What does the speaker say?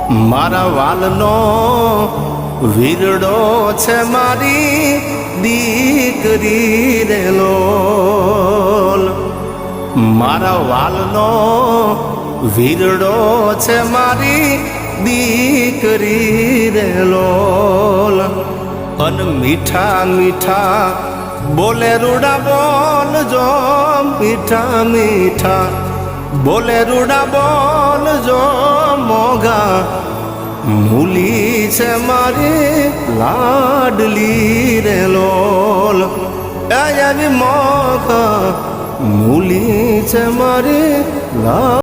મારા વાલનો વીરડો છે મારી દીકરી રે લોલ. મારા વાલનો વીરડો છે મારી દીકરી રે લોલ. અન મીઠા મીઠા બોલે રૂડા બોલજો, મીઠા મીઠા બોલે રૂડા બોલજો. મોગા મૂલી છે મારી લાડલી રે લોલ. આવી મોગા મૂલી છે મારી લાડ